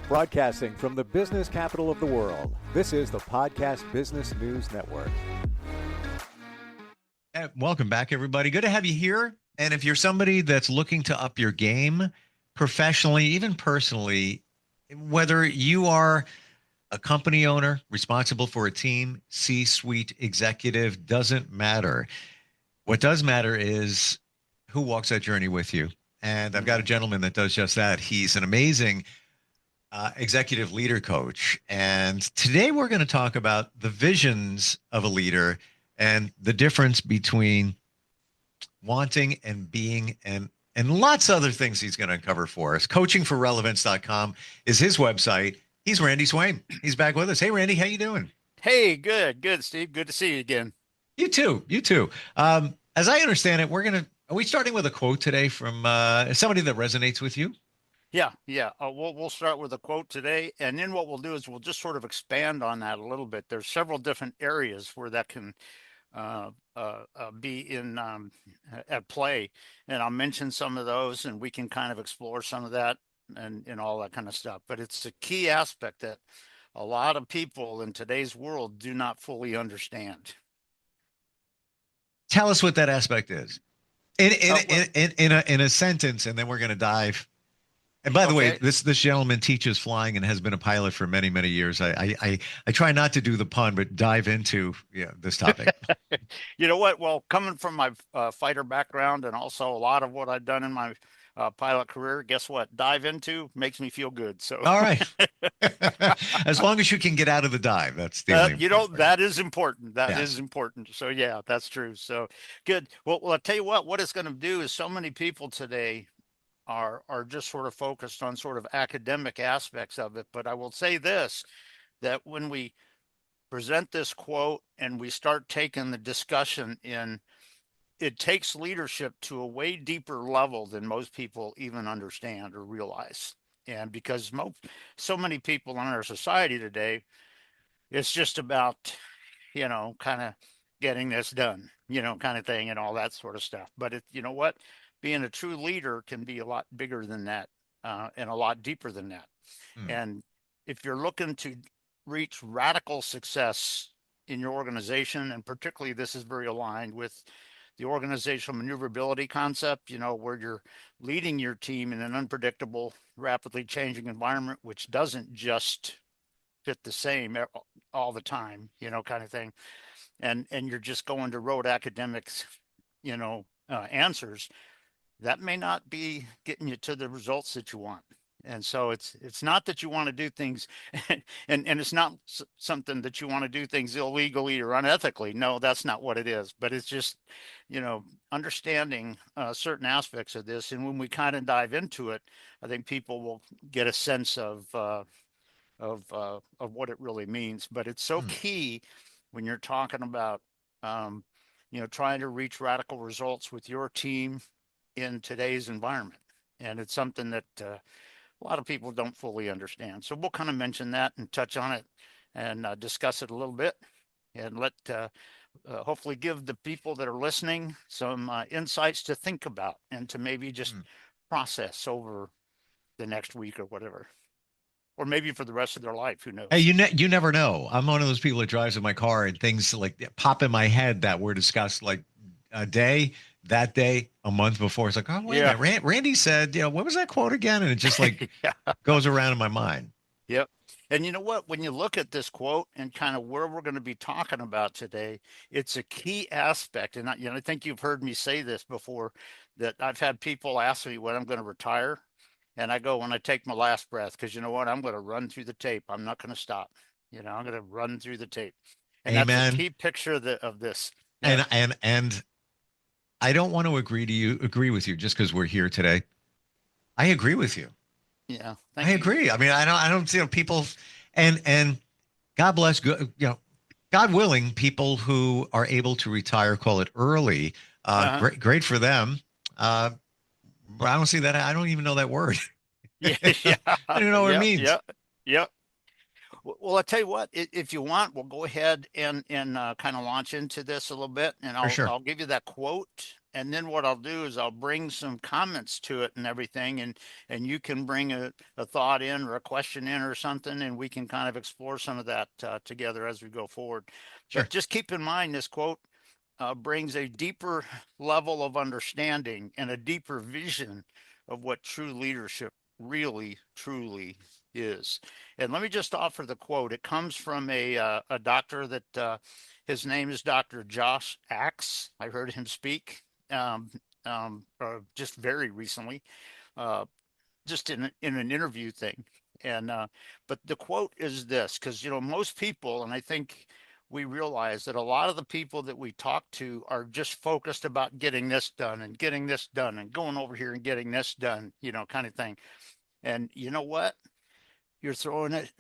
Broadcasting from the business capital of the world, this is the Podcast Business News Network. Welcome back, everybody. Good to have you here. And if you're somebody that's looking to up your game professionally, even personally, whether you are a company owner responsible for a team, C-suite executive, doesn't matter. What does matter is who walks that journey with you. And I've got a gentleman that does just that. He's an amazing executive leader coach. And today we're going to talk about the visions of a leader and the difference between wanting and being and lots of other things he's going to uncover for us. Coachingforrelevance.com is his website. He's Randy Swaim. He's back with us. Hey, Randy, how you doing? Hey, good, Steve. Good to see you again. You too. As I understand it, are we starting with a quote today from somebody that resonates with you? Yeah. We'll start with a quote today, and then what we'll do is we'll just sort of expand on that a little bit. There's several different areas where that can be in at play, and I'll mention some of those, and we can kind of explore some of that and all that kind of stuff. But it's a key aspect that a lot of people in today's world do not fully understand. Tell us what that aspect is in a sentence, and then we're going to dive. And by the way, this gentleman teaches flying and has been a pilot for many, many years. I try not to do the pun, but dive into this topic. You know what? Well, coming from my fighter background and also a lot of what I've done in my pilot career, guess what? Dive into makes me feel good. So all right, as long as you can get out of the dive, that's the only that is important. That is important. So yeah, that's true. So good. Well, I'll tell you what it's going to do is so many people today are just sort of focused on sort of academic aspects of it. But I will say this, that when we present this quote and we start taking the discussion in, it takes leadership to a way deeper level than most people even understand or realize. And because so many people in our society today, it's just about, kind of getting this done, kind of thing and all that sort of stuff. But you know what? Being a true leader can be a lot bigger than that and a lot deeper than that. And if you're looking to reach radical success in your organization, and particularly this is very aligned with the organizational maneuverability concept, where you're leading your team in an unpredictable, rapidly changing environment, which doesn't just fit the same all the time, kind of thing. And you're just going to rote academics, answers. That may not be getting you to the results that you want. And so it's not that you want to do things and it's not something that you want to do things illegally or unethically. No, that's not what it is. But it's just, understanding certain aspects of this. And when we kind of dive into it, I think people will get a sense of what it really means. But it's so key when you're talking about, trying to reach radical results with your team in today's environment. And it's something that a lot of people don't fully understand. So we'll kind of mention that and touch on it and discuss it a little bit and let hopefully give the people that are listening some insights to think about and to maybe just process over the next week or whatever, or maybe for the rest of their life. Who knows? Hey, you never know. I'm one of those people that drives in my car and things like pop in my head that were discussed like that day, a month before. It's like, oh, wait a minute. Randy said, what was that quote again? And it just like goes around in my mind. Yep. And you know what? When you look at this quote and kind of where we're going to be talking about today, it's a key aspect. And I think you've heard me say this before, that I've had people ask me when I'm going to retire. And I go, when I take my last breath, because you know what? I'm going to run through the tape. I'm not going to stop. I'm going to run through the tape. And Amen. That's a key picture of this. And I don't want to agree with you just because we're here today. I agree with you. Yeah. I agree. I mean, I don't see people and God bless, God willing, people who are able to retire, call it early. Great for them. But I don't see that. I don't even know that word. Yeah. I don't know what it means. Yep. Well, I'll tell you what, if you want, we'll go ahead and kind of launch into this a little bit, and I'll give you that quote, And then what I'll do is I'll bring some comments to it and everything, and you can bring a thought in or a question in or something, and we can kind of explore some of that together as we go forward. Sure. But just keep in mind, this quote brings a deeper level of understanding and a deeper vision of what true leadership really, truly is. And let me just offer the quote. It comes from a doctor that his name is Dr. Josh Axe. I heard him speak just very recently, just in an interview thing. And but the quote is this, because most people, and I think we realize that a lot of the people that we talk to are just focused about getting this done and getting this done and going over here and getting this done, kind of thing. And you know what? You're throwing it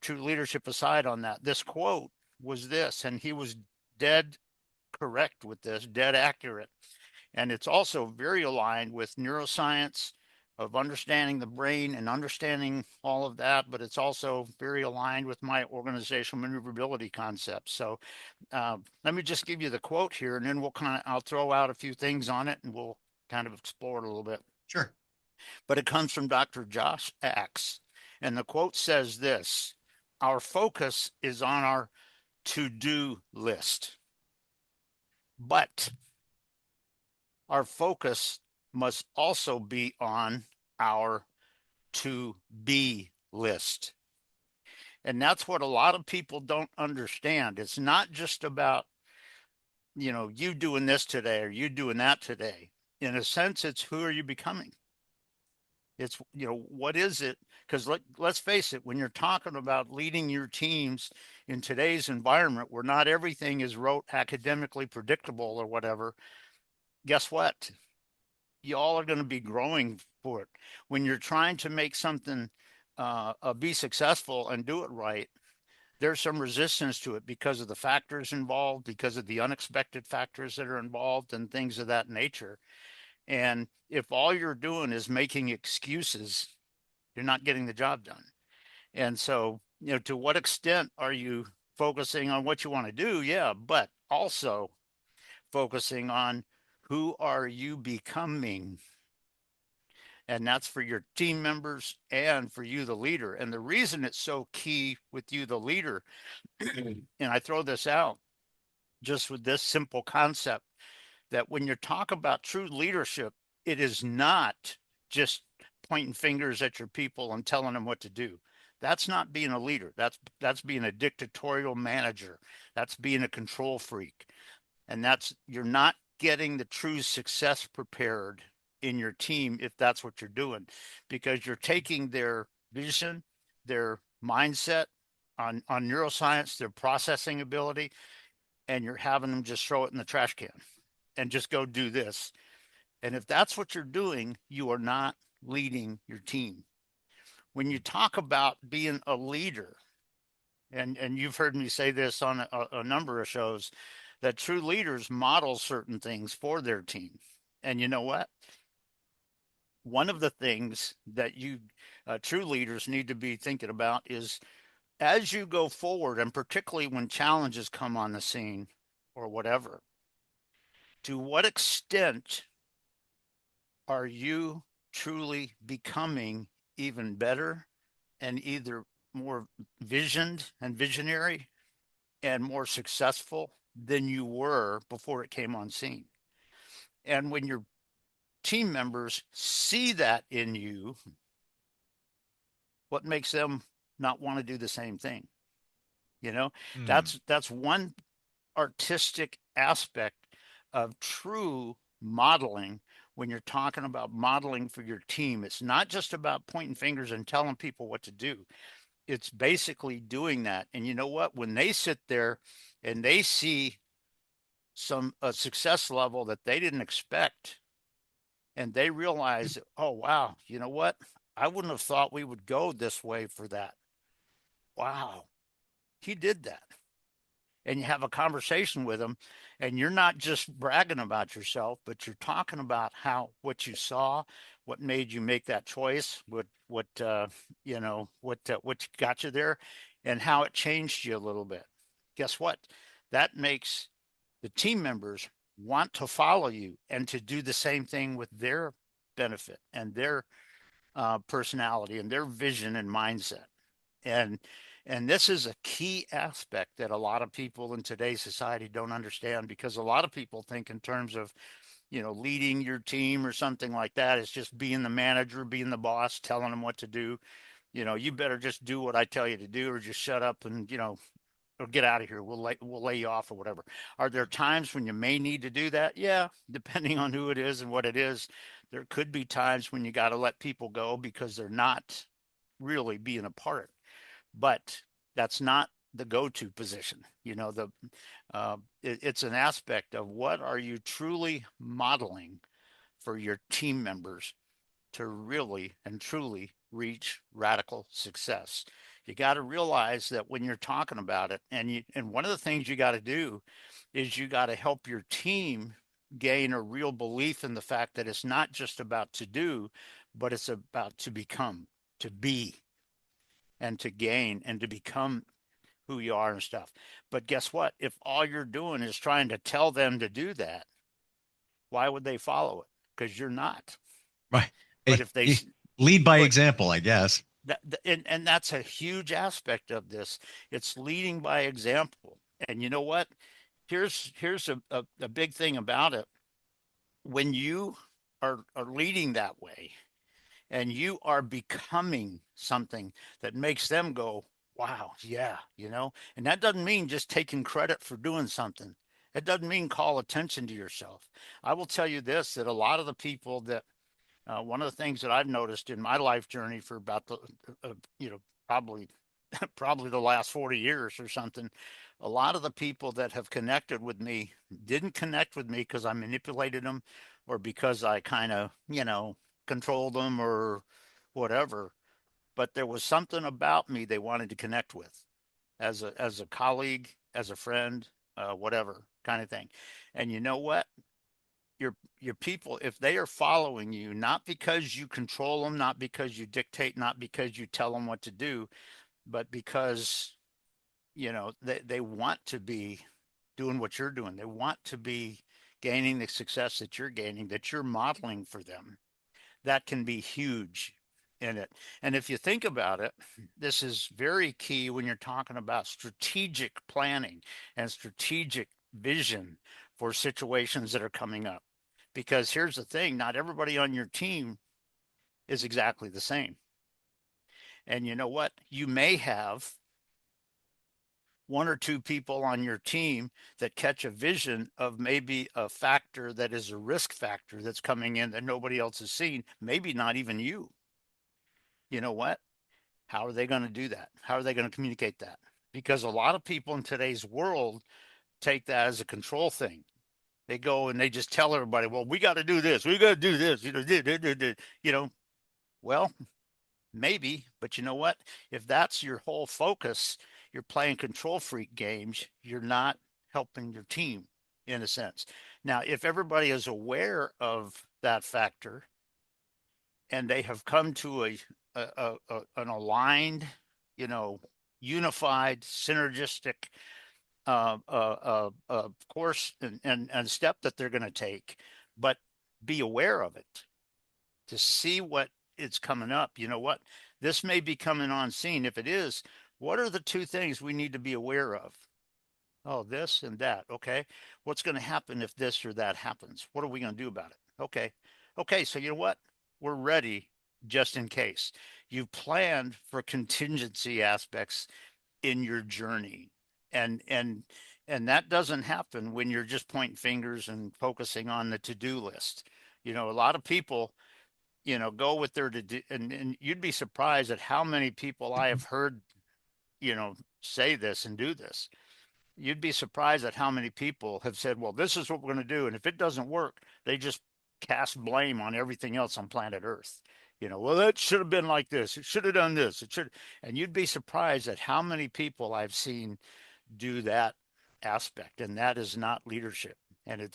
true leadership aside on that. This quote was this, and he was dead correct with this, dead accurate. And it's also very aligned with neuroscience of understanding the brain and understanding all of that, but it's also very aligned with my organizational maneuverability concepts. So let me just give you the quote here, and then I'll throw out a few things on it, and we'll kind of explore it a little bit. Sure. But it comes from Dr. Josh Axe. And the quote says this: our focus is on our to-do list, but our focus must also be on our to-be list. And that's what a lot of people don't understand. It's not just about, you doing this today or you doing that today. In a sense, it's who are you becoming? It's, what is it? Because let's face it, when you're talking about leading your teams in today's environment where not everything is rote, academically predictable or whatever, guess what? You all are going to be growing for it. When you're trying to make something be successful and do it right, there's some resistance to it because of the factors involved, because of the unexpected factors that are involved and things of that nature. And if all you're doing is making excuses, you're not getting the job done. And so, to what extent are you focusing on what you want to do? Yeah, but also focusing on who are you becoming? And that's for your team members and for you, the leader. And the reason it's so key with you, the leader, and I throw this out just with this simple concept, that when you talk about true leadership, it is not just pointing fingers at your people and telling them what to do. That's not being a leader. That's being a dictatorial manager. That's being a control freak. And you're not getting the true success prepared in your team if that's what you're doing, because you're taking their vision, their mindset on neuroscience, their processing ability, and you're having them just throw it in the trash can and just go do this. And if that's what you're doing, you are not leading your team. When you talk about being a leader, and you've heard me say this on a number of shows, that true leaders model certain things for their team. And you know what? One of the things that you true leaders need to be thinking about is, as you go forward, and particularly when challenges come on the scene or whatever, to what extent are you truly becoming even better and either more visioned and visionary and more successful than you were before it came on scene? And when your team members see that in you, what makes them not want to do the same thing? That's one artistic aspect of true modeling. When you're talking about modeling for your team, it's not just about pointing fingers and telling people what to do. It's basically doing that. And you know what? When they sit there and they see a success level that they didn't expect, and they realize, oh, wow, you know what? I wouldn't have thought we would go this way for that. Wow, he did that. And you have a conversation with them, and you're not just bragging about yourself, but you're talking about what you saw, what made you make that choice, what got you there, and how it changed you a little bit. Guess what? That makes the team members want to follow you and to do the same thing with their benefit and their personality and their vision and mindset. And and this is a key aspect that a lot of people in today's society don't understand, because a lot of people think in terms of, leading your team or something like that. It's just being the manager, being the boss, telling them what to do. You better just do what I tell you to do, or just shut up and, or get out of here. We'll lay you off or whatever. Are there times when you may need to do that? Yeah, depending on who it is and what it is. There could be times when you got to let people go because they're not really being a part. But that's not the go-to position. It's an aspect of what are you truly modeling for your team members to really and truly reach radical success. You got to realize that when you're talking about it, and one of the things you got to do is you got to help your team gain a real belief in the fact that it's not just about to do, but it's about to become, to be, and to gain and to become who you are and stuff. But guess what? If all you're doing is trying to tell them to do that, why would they follow it? Because you're not. Right. But if they lead by example, I guess. And that's a huge aspect of this. It's leading by example. And you know what? Here's a big thing about it. When you are leading that way and you are becoming something that makes them go, wow, yeah, and that doesn't mean just taking credit for doing something. It doesn't mean call attention to yourself. I will tell you this, that a lot of the people that, one of the things that I've noticed in my life journey for about probably probably the last 40 years or something, a lot of the people that have connected with me didn't connect with me because I manipulated them or because I kind of, controlled them or whatever. But there was something about me they wanted to connect with as a colleague, as a friend, whatever kind of thing. And you know what? Your people, if they are following you, not because you control them, not because you dictate, not because you tell them what to do, but because they want to be doing what you're doing. They want to be gaining the success that you're gaining, that you're modeling for them. That can be huge in it. And if you think about it, this is very key when you're talking about strategic planning and strategic vision for situations that are coming up. Because here's the thing, not everybody on your team is exactly the same. And you know what? You may have one or two people on your team that catch a vision of maybe a factor that is a risk factor that's coming in that nobody else has seen, maybe not even you. You know what? How are they going to do that? How are they going to communicate that? Because a lot of people in today's world take that as a control thing. They go and they just tell everybody, well, we got to do this. We got to do this. Well, maybe, but you know what? If that's your whole focus, you're playing control freak games. You're not helping your team in a sense. Now, if everybody is aware of that factor and they have come to an aligned, unified, synergistic course and step that they're going to take, but be aware of it to see what it's coming up. You know what? This may be coming on scene. If it is, what are the two things we need to be aware of? Oh, this and that. Okay. What's going to happen if this or that happens? What are we going to do about it? Okay. Okay. So you know what? We're ready just in case. You've planned for contingency aspects in your journey. And that doesn't happen when you're just pointing fingers and focusing on the to-do list. A lot of people, go with their to-do, and you'd be surprised at how many people I have heard, say this and do this. You'd be surprised at how many people have said, well, this is what we're going to do. And if it doesn't work, they just cast blame on everything else on planet Earth. Well, that should have been like this. It should have done this. It should. And you'd be surprised at how many people I've seen do that aspect. And that is not leadership. And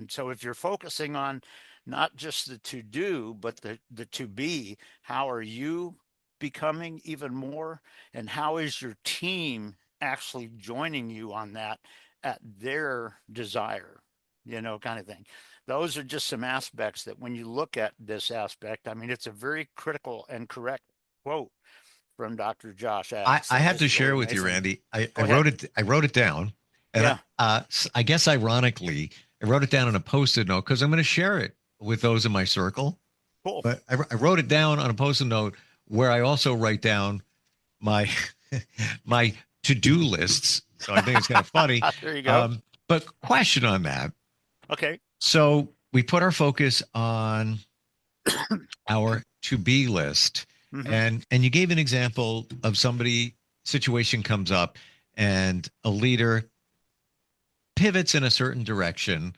so if you're focusing on not just the to do, but the to be, how are you becoming even more? And how is your team actually joining you on that at their desire? kind of thing. Those are just some aspects that when you look at this aspect, I mean, it's a very critical and correct quote from Dr. Josh Axe. I That have is to share really with you, amazing. Randy. Go ahead. I wrote it down, and Yeah. I guess ironically, I wrote it down on a post-it note because I'm going to share it with those in my circle. Cool. But I wrote it down on a post-it note where I also write down my my to-do lists. So I think it's kind of funny. There you go. But question on that. Okay. So we put our focus on our to-be list, Mm-hmm. and you gave an example of somebody situation comes up, and a leader pivots in a certain direction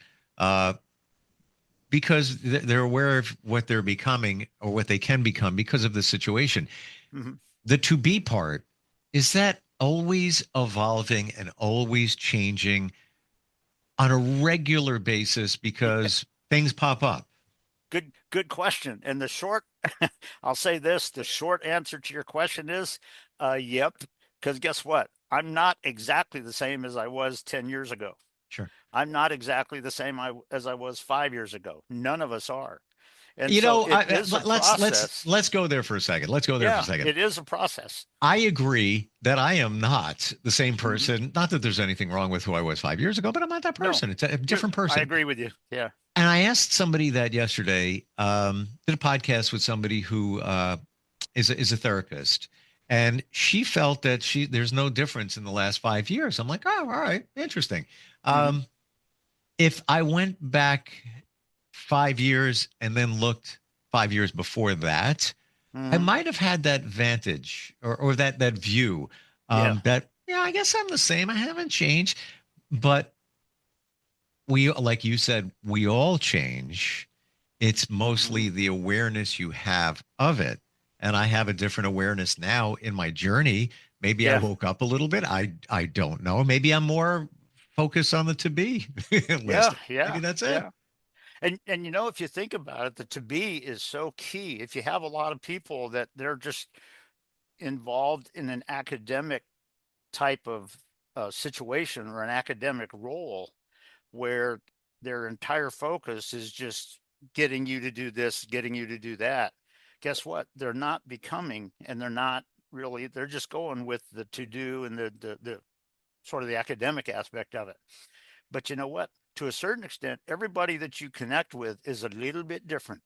because they're aware of what they're becoming or what they can become because of the situation. Mm-hmm. The to-be part, is that always evolving and always changing on a regular basis because things pop up? Good question. And the short, I'll say this, the short answer to your question is, yep. Because guess what? I'm not exactly the same as I was 10 years ago. Sure. I'm not exactly the same as I was 5 years ago. None of us are. And You so know, it is a process. let's go there for a second. Let's go there for a Yeah, second. it is a process. I agree that I am not the same Mm-hmm. person. Not that there's anything wrong with who I was 5 years ago, but I'm not that person. No, It's a different person. I agree with you. Yeah. And I asked somebody that yesterday. Did a podcast with somebody who is a therapist, and she felt that there's no difference in the last 5 years. I'm like, oh, all right, interesting. Mm-hmm. If I went back 5 years and then looked 5 years before that, I Mm-hmm. might have had that vantage or that view Yeah. that, yeah, I guess I'm the same. I haven't changed, but we, like you said, we all change. It's mostly Mm-hmm. the awareness you have of it. And I have a different awareness now in my journey. Maybe I Yeah. woke up a little bit. I don't know. Maybe I'm more focused on the to be list. Yeah. Maybe Yeah. that's it. Yeah. And if you think about it, the to be is so key. If you have a lot of people that they're just involved in an academic type of situation or an academic role where their entire focus is just getting you to do this, getting you to do that, guess what? They're not becoming, and they're not really, they're just going with the to do and the sort of the academic aspect of it. But you know what? To a certain extent, everybody that you connect with is a little bit different.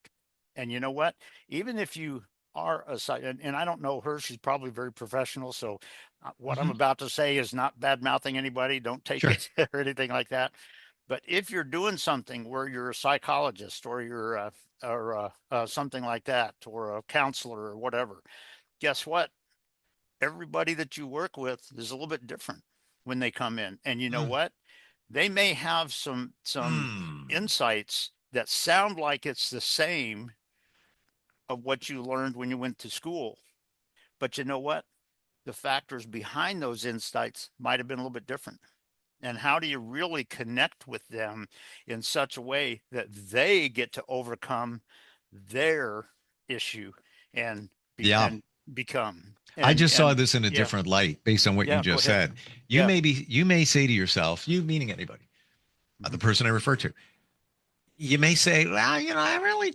And you know what? Even if you are a site, and I don't know her, she's probably very professional. So what I'm Mhm. about to say is not bad mouthing anybody. Don't take Sure. it or anything like that. But if you're doing something where you're a psychologist or you're something like that, or a counselor or whatever, guess what? Everybody that you work with is a little bit different when they come in. And you know Mm. what? They may have some Mm. insights that sound like it's the same of what you learned when you went to school. But you know what? The factors behind those insights might have been a little bit different. And how do you really connect with them in such a way that they get to overcome their issue and Yeah. become I just saw and this in a yeah. different light based on what you Yeah, go just ahead. said. Yeah. You may say to yourself, you meaning anybody, the Mhm. person I refer to, you may say, well, I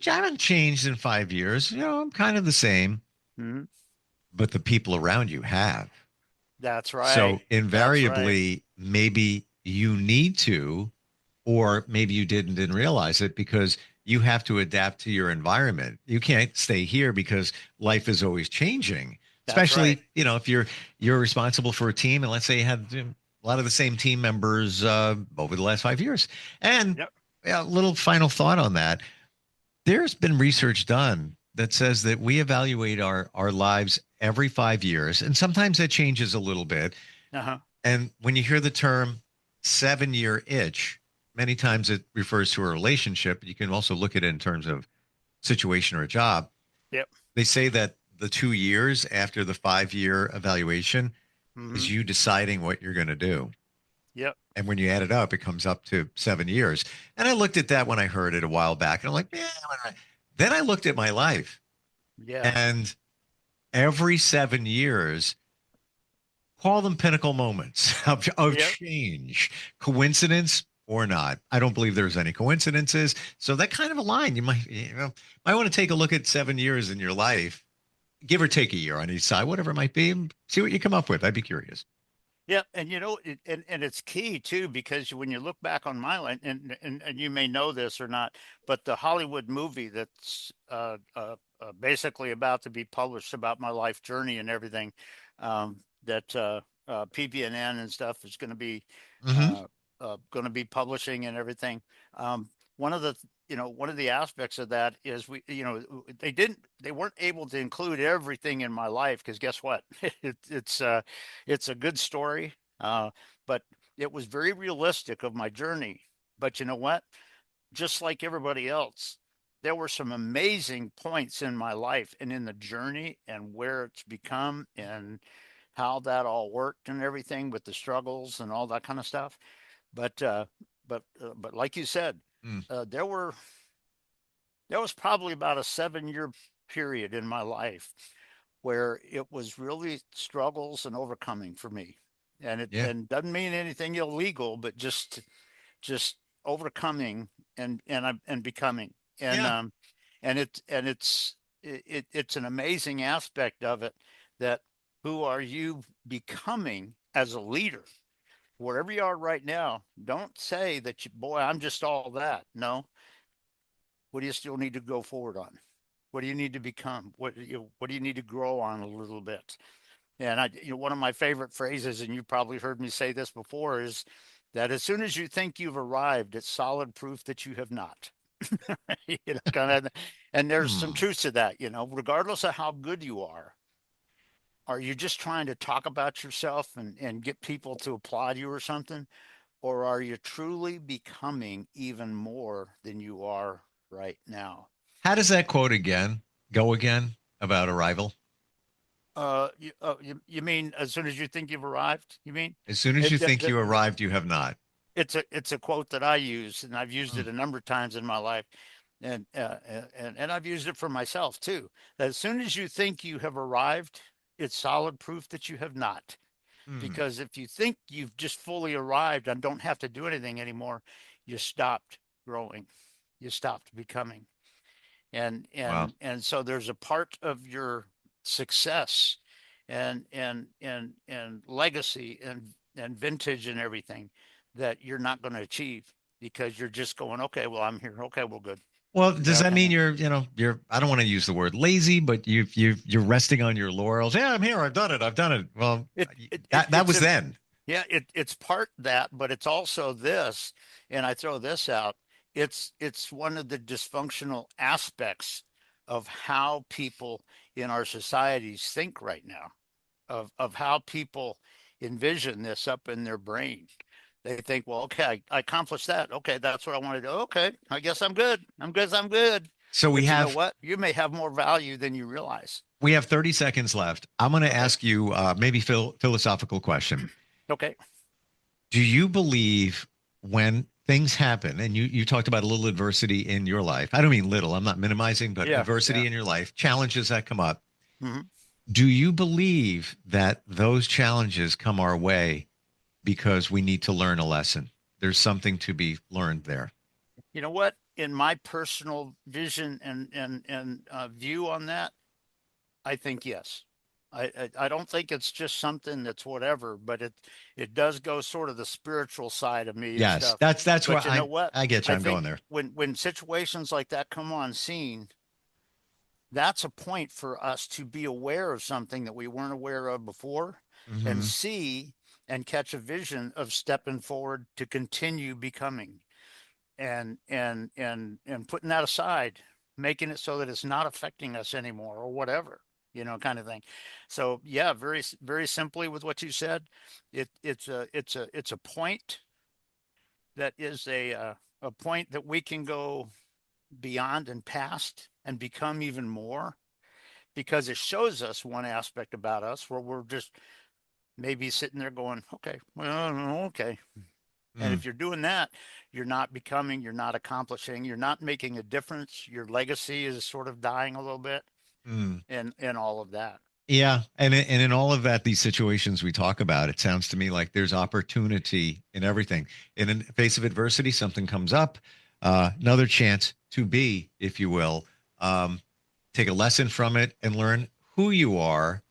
haven't changed in 5 years. I'm kind of the same, Mhm. but the people around you have. That's right. So That's right. invariably, maybe you need to, or maybe you didn't realize it because you have to adapt to your environment. You can't stay here because life is always changing. That's right. Especially, if you're responsible for a team, and let's say you had a lot of the same team members over the last 5 years. And Yep. a little final thought on that: there's been research done that says that we evaluate our lives every 5 years, and sometimes that changes a little bit. Uh-huh. And when you hear the term 7-year itch, many times it refers to a relationship. You can also look at it in terms of situation or a job. Yep. They say that the 2 years after the 5-year evaluation is Mhm. you deciding what you're going to do. Yep. And when you add it up, it comes up to 7 years. And I looked at that when I heard it a while back, and I'm like, yeah. Then I looked at my life, Yeah. and every 7 years, call them pinnacle moments of Yep. change. Coincidence? or not. I don't believe there's any coincidences. So that kind of a line, might want to take a look at 7 years in your life, give or take a year on each side, whatever it might be, and see what you come up with. I'd be curious. Yeah, and and it's key too, because when you look back on my life, and you may know this or not, but the Hollywood movie that's basically about to be published about my life journey and everything, that PBNN and stuff is Hmm. going to be publishing and everything. One of the one of the aspects of that is they weren't able to include everything in my life, because guess what? It's a good story, but it was very realistic of my journey. But you know what? Just like everybody else, there were some amazing points in my life and in the journey and where it's become and how that all worked and everything with the struggles and all that kind of stuff. But but like you said, Mm. uh, there were there was probably about a 7 year period in my life where it was really struggles and overcoming for me. And it Yeah. and doesn't mean anything illegal, but just overcoming and becoming. And Yeah. it's an amazing aspect of it, that who are you becoming as a leader? Wherever you are right now, don't say that boy, I'm just all that. No. What do you still need to go forward on? What do you need to become? What do you need to grow on a little bit? And one of my favorite phrases, and you probably heard me say this before, is that as soon as you think you've arrived, it's solid proof that you have not. Kind of, and there's some Hmm. truth to that. Regardless of how good you are you just trying to talk about yourself and get people to applaud you or something? Or are you truly becoming even more than you are right now? How does that quote go again about arrival? You mean as soon as you think you've arrived? You mean As soon as it? you think you arrived, you have not. It's a quote that I use, and I've used Hmm. it a number of times in my life, and I've used it for myself too. That as soon as you think you have arrived, it's solid proof that you have not. Hmm. Because if you think you've just fully arrived and don't have to do anything anymore, you stopped growing, you stopped becoming. and Wow. and and so there's a part of your success and legacy and vintage and everything that you're not going to achieve, because you're just going, okay, well, I'm here, okay, well, good, Well, does that kind mean of. you're I don't want to use the word lazy, but you're resting on your laurels. Yeah, I'm here. I've done it. I've done it. Well, that It's was a then. Yeah, it's part that, but it's also this, and I throw this out. It's one of the dysfunctional aspects of how people in our societies think right now, of how people envision this up in their brain. They think, well, okay, I accomplished that. Okay, that's what I want to do. Okay, I guess I'm good. I'm good. So But you know what? You may have more value than you realize. we have 30 seconds left. I'm going to Okay. ask you maybe philosophical question. Okay. Do you believe when things happen, and you talked about a little adversity in your life? I don't mean little. I'm not minimizing, but Yeah. adversity Yeah. in your life, challenges that come up. Hmm. Do you believe that those challenges come our way because we need to learn a lesson? There's something to be learned there. You know what? In my personal vision and view on that, I think yes. I don't think it's just something that's whatever, but it does go sort of the spiritual side of me and Yes, stuff. that's where But you know what? I get you. I I'm going think there. when situations like that come on scene, that's a point for us to be aware of something that we weren't aware of before, and Hmm. see and catch a vision of stepping forward to continue becoming, and putting that aside, making it so that it's not affecting us anymore or whatever, kind of thing. So yeah, very simply with what you said, it's a point that is a point that we can go beyond and past and become even more, because it shows us one aspect about us where we're just maybe sitting there going, okay, well, okay. And Mm, if you're doing that, you're not becoming, you're not accomplishing, you're not making a difference. Your legacy is sort of dying a little bit, mm. and all of that. Yeah. And in all of that, these situations we talk about, it sounds to me like there's opportunity in everything. In the face of adversity, something comes up, another chance to be, if you will, take a lesson from it and learn who you are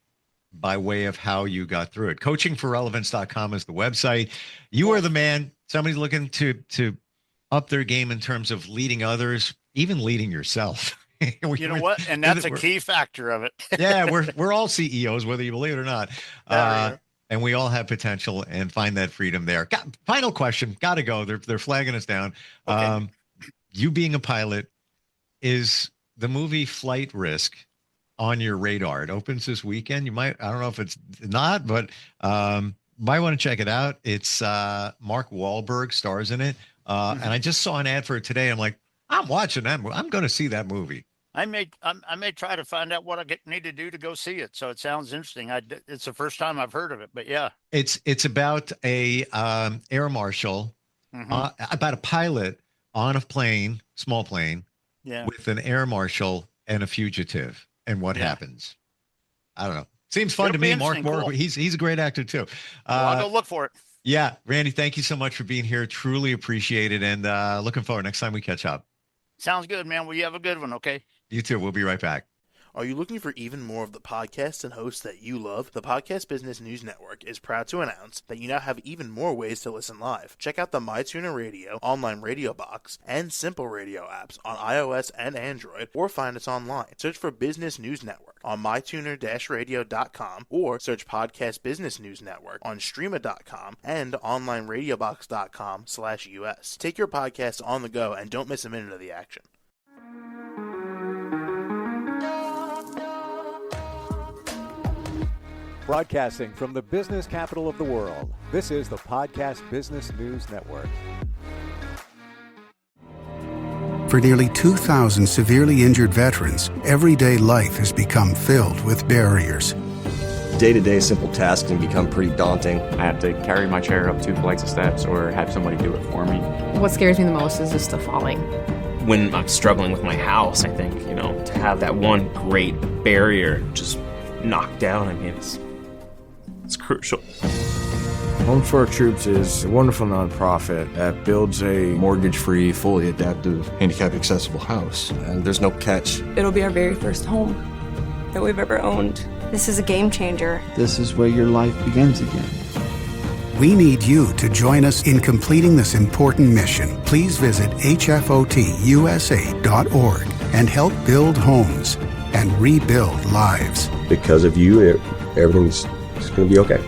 by way of how you got through it. Coachingforrelevance.com is the website. You are the man. Somebody's looking to up their game in terms of leading others, even leading yourself. You know what? And that's a key factor of it. Yeah, we're all CEOs, whether you believe it or not. And we all have potential and find that freedom there. Final question. Got to go. They're flagging us down. Okay. You being a pilot, is the movie Flight Risk on your radar? It opens this weekend. You might, I don't know if it's not, but might want to check it out. It's Mark Wahlberg stars in it. And I just saw an ad for it today. I'm like, I'm watching that. I'm going to see that movie. I may try to find out what I need to do to go see it. So it sounds interesting. It's the first time I've heard of it, but yeah. It's about a air marshal, about a pilot on a plane, small plane, with an air marshal and a fugitive, and what happens. I don't know. Seems fun to me. Mark Wahlberg, cool. He's a great actor too. I'll go look for it. Yeah, Randy, thank you so much for being here. Truly appreciate it, and looking forward next time we catch up. Sounds good, man. Well, you have a good one, okay? You too. We'll be right back. Are you looking for even more of the podcasts and hosts that you love? The Podcast Business News Network is proud to announce that you now have even more ways to listen live. Check out the mytuner-radio, online radio box, and simpleradio apps on iOS and Android, or find us online. Search for Business News Network on mytuner-radio.com, or search Podcast Business News Network on streama.com and onlineradiobox.com/US. Take your podcast on the go and don't miss a minute of the action. Broadcasting from the business capital of the world, this is the Podcast Business News Network. For nearly 2,000 severely injured veterans, everyday life has become filled with barriers. Day-to-day simple tasks can become pretty daunting. I have to carry my chair up 2 flights of steps or have somebody do it for me. What scares me the most is just the falling. When I'm struggling with my house, I think, to have that one great barrier just knocked down, it's crucial. Home for Our Troops is a wonderful nonprofit that builds a mortgage-free, fully adaptive, handicap-accessible house. And there's no catch. It'll be our very first home that we've ever owned. This is a game changer. This is where your life begins again. We need you to join us in completing this important mission. Please visit hfotusa.org and help build homes and rebuild lives. Because of you, everything's going to be okay.